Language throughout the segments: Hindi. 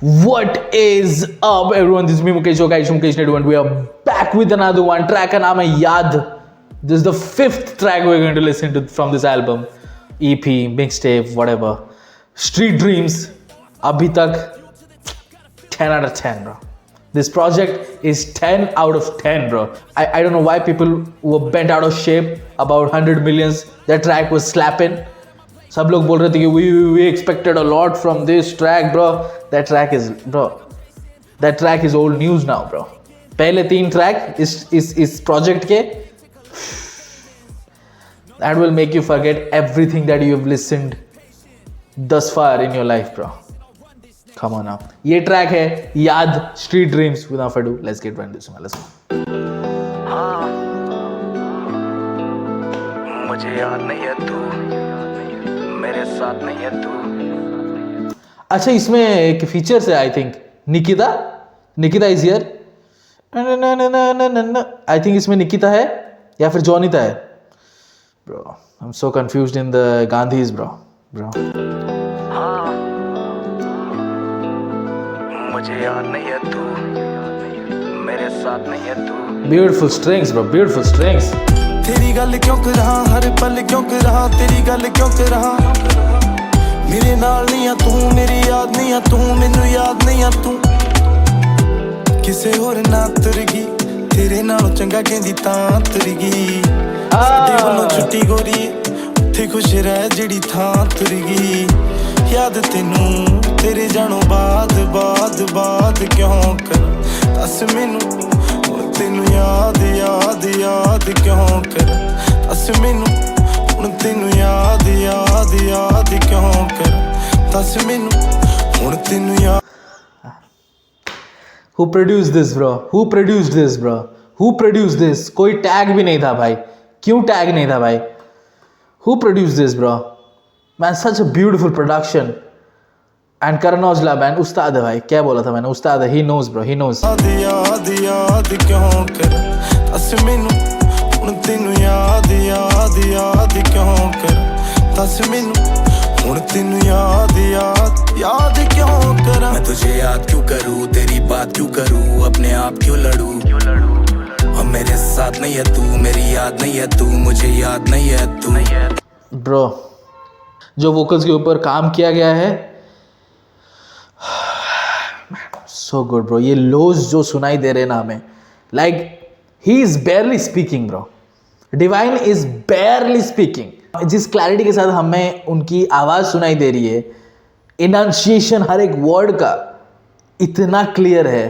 What is up, everyone? This is me, Mukesh Okai, Mukesh Nadu, and we are back with another one. Track का नाम है याद. This is the 5th track we're going to listen to from this album. EP, mixtape, whatever. Street Dreams. अभी तक 10 out of 10, bro. This project is 10 out of 10, bro. I don't know why people were bent out of shape about 100 millions. That track was slapping. सब लोग बोल रहे थे कि we expected a lot from this track, bro. That track is old news now, bro. पहले 3 track इस project के that will make you forget everything that you have listened thus far in your life, bro. Come on now. ये track है याद Street Dreams. Without further ado, let's get right into this one. Let's go. मुझे याद नहीं है तू, मेरे साथ नहीं है तू. अच्छा, इसमें एक फीचर्स है I think. Nikita is here. I think इसमें निकिता है या फिर जॉनिता है. Bro I am so confused in the Gandhi's bro. मुझे याद नहीं है तू, मेरे साथ नहीं है तू. Beautiful strings bro, beautiful strings. तेरी गल क्यों कर रहा, हर पल क्यों कर रहा, तेरी गल क्यों कर रहा. मेरे नाल नहीं है तू, मेरी याद नहीं है तू, मैनू याद नहीं है तू. किसे होर ना तुर गई, तेरे नालों चंगा कहंदी तां तुर गई. साडे वल्लों छुट्टी गोरी, उत्थे खुश रह जेड़ी थां तुर गई. याद तेनू तेरे जाणों बाद क्यों कर. दस मैनू हुण तेनू याद क्यों कर. दस मैनू हुण तेनू याद क्यों कर. दस मैनू हुण तेनू याद. Who produced this, bro? Who produced this? कोई टैग भी नहीं था भाई. क्यों टैग नहीं था भाई? Who produced this, bro? Man, such a beautiful production. And Karan Aujla, man, उस्ताद है भाई. क्या बोला था मैंने? उस्ताद है. He knows, bro. He knows. याद क्यों कर. दस मैनू हुण तेनू याद क्यों कर. दस मैनू हुण तेनू याद क्यों कर. मैं तुझे याद क्यों करूँ, तेरी बात क्यों करूँ, अपने आप क्यों लड़ूं. और मेरे साथ नहीं है तू, मेरी याद नहीं है तू, मुझे याद नहीं है तू. ब्रो जो वोकल्स के ऊपर काम किया गया है, सो गुड ब्रो. ये लोज जो सुनाई दे रहे हैं ना हमें, like he is बेयरली speaking bro. Divine is बेयरली speaking. जिस क्लैरिटी के साथ हमें उनकी आवाज़ सुनाई दे रही है, इनंशिएशन हर एक वर्ड का इतना क्लियर है.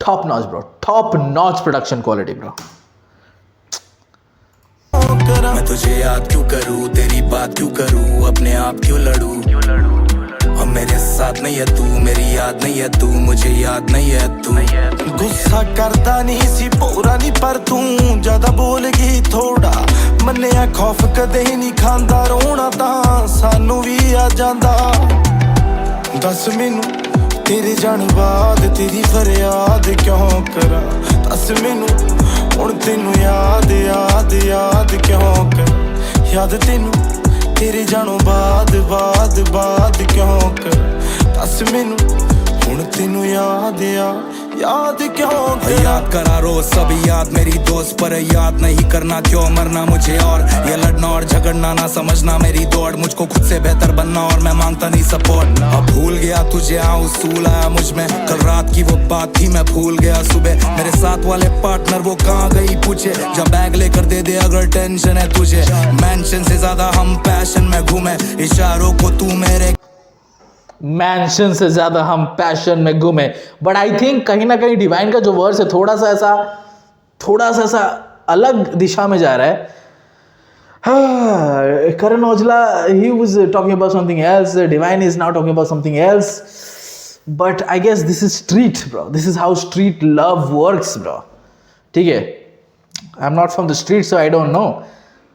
Top notch bro, top notch production quality bro. मैं तुझे याद क्यों करूँ, तेरी बात क्यों करूँ, अपने आप क्यों लड़ूं. और मेरे साथ नहीं है तू, मेरी याद नहीं है तू, मुझे याद नहीं है तू. गुस्सा करता नहीं सी पूरा नहीं, पर तू ज्यादा बोल गई थोड़ा. मन्निया खौफ कदे ही नहीं खांदा, रोना तां सानू भी आ जांदा. दस मैनू तेरे जाण बाद तेरी फरियाद क्यों करा. दस मैनू हुण तेनू याद क्यों कर. याद तेनू तेरे जाणों बाद क्यों कर. दस मैनू हुण तेनू याद क्यों कर. याद करा रोज सब याद मेरी दोस्त, पर याद नहीं करना क्यों मरना मुझे. और ये लड़ना और झगड़ना ना समझना मेरी दौड़. मुझको खुद से बेहतर बनना और मैं मांगता नहीं सपोर्ट. अब भूल गया तुझे, उसूल आया मुझ में. कल रात की वो बात थी मैं भूल गया सुबह. मेरे साथ वाले पार्टनर वो कहाँ गई पूछे. जब बैग लेकर दे दे अगर टेंशन है तुझे. मेंशन से ज्यादा हम पैशन में घूमे, इशारों को तू मेरे. मैंशन से ज्यादा हम पैशन में घूमे. बट आई थिंक कहीं ना कहीं डिवाइन का जो वर्स है थोड़ा सा ऐसा अलग दिशा में जा रहा है. Karan Aujla, he was talking about something else. Divine is now talking about something else. But I guess this is street, bro. This is how street love works, bro. ठीक है. I'm not from the street, so I don't know.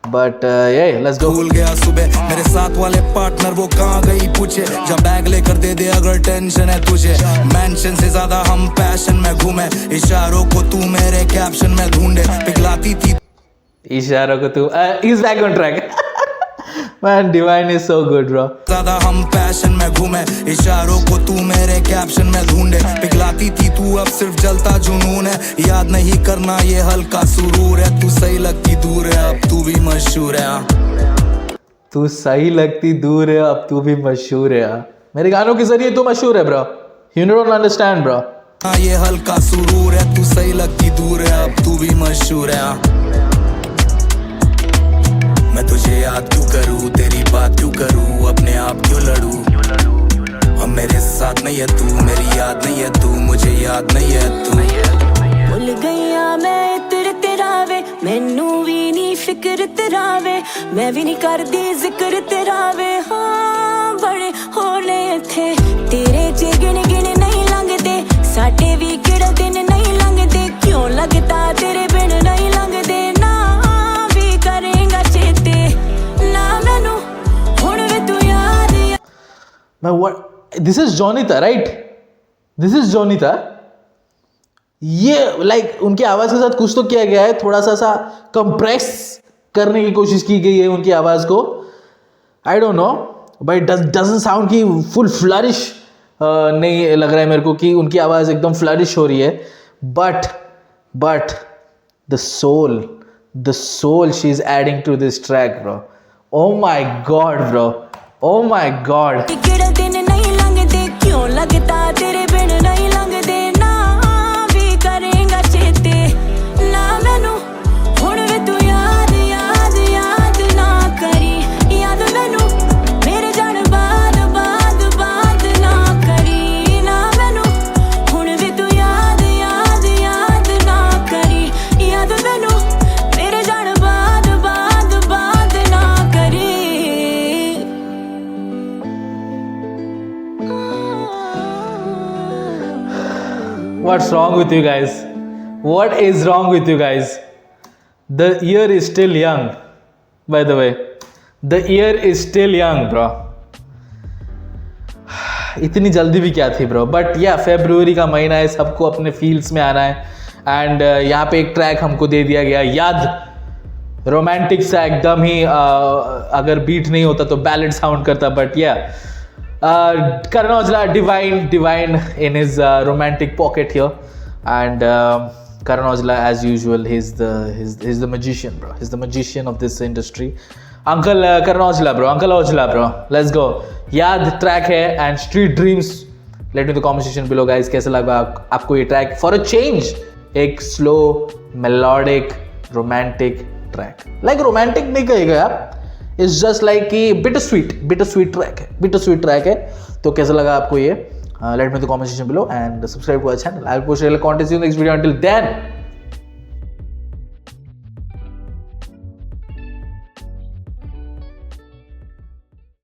But yeah, let's go. भूल गया सुबह मेरे साथ वाले पार्टनर वो कहाँ गई पूछे. जब बैग लेकर दे दे अगर टेंशन है तुझे. मेंशन से ज्यादा हम पैशन में घूमे, इशारों को तू मेरे कैप्शन में ढूंढे. पिघलाती थी इशारों को तू. He's back on track. Man, Divine is so good, bro. ज्यादा हम पैशन में घूमे, इशारों को तू मेरे कैप्शन में ढूंढे। पिघलाती थी तू, अब सिर्फ जलता जुनून है। याद नहीं करना ये हल्का सुरूर है। तू सही लगती दूर है, अब तू भी मशहूर है। तू सही लगती दूर है, अब तू भी मशहूर है। मेरे गानों के जरिए तू मशहूर है, bro. You don't understand, bro. हाँ ये हल्का सुरूर है। तू सही लगती दूर है, अब तू भी मशहूर है। मैं तुझे याद क्यों करूँ, तेरी बात क्यों करूँ, अपने आप क्यों लड़ूं। अब मेरे साथ नहीं है तू, मेरी याद नहीं है तू, मुझे याद नहीं है तू। भुल गईया मैं इतर तेरा वे, मैनू भी नहीं फिक्र तेरा वे, मैं भी नहीं करदी जिक्र तेरा वे। हाँ बड़े होने थे तेरे च गिन गिन नहीं लंघदे, साडे भी किड़ा दिन नहीं लंघदे, क्यों लगदा तेरे बिन नहीं लंघदे। ना भी करेंगा चेते ना मैनू हुण वे तू याद। Man, what? This is Jonita, right? This is Jonita. ये उनकी आवाज के साथ कुछ तो किया गया है, थोड़ा सा कंप्रेस करने की कोशिश की गई है उनकी आवाज को। I don't know, but doesn't sound की फुल फ्लरिश नहीं लग रहा है मेरे को कि उनकी आवाज एकदम फ्लरिश हो रही है। But the soul she is adding to this track, bro. Oh my God, bro. Oh my God. किड़ा दिन नहीं लंघदे, क्यों लगदा तेरे बिन नहीं लंघदे। ना भी करेंगा चेते ना मैनू हुण वे तू याद याद याद ना करी। याद मैनू मेरे जान बाद बाद बाद ना करी। ना मैनू हुण वे तू याद याद याद ना करी। याद मैनू मेरे जान बाद बाद बाद ना करी। What's wrong with you guys? What is wrong with you guys? The year is still young, by the way. The year is still young, bro. इतनी जल्दी भी क्या थी, bro? But yeah, फरवरी का महीना है, सबको अपने फील्ड्स में आना है। एंड यहाँ पे एक ट्रैक हमको दे दिया गया, याद। रोमांटिक सा एकदम ही, अगर बीट नहीं होता तो बैलेड साउंड करता, बट या Karan Aujla, divine in his romantic pocket here, and Karan Aujla, as usual, he's the magician, bro. He's the magician of this industry. Uncle Karan Aujla, bro. Uncle Aujla, bro. Let's go. याद ट्रैक है and Street Dreams. Let me know the comment section below, guys. कैसा लगा आपको ये ट्रैक? For a change, एक slow, melodic, romantic track. Like romantic नहीं कहेगा आप. It's just like कि bittersweet ट्रैक है। तो कैसा लगा आपको ये? Let me know the comment section below and subscribe to our channel. I'll post a content in the next video. Until then,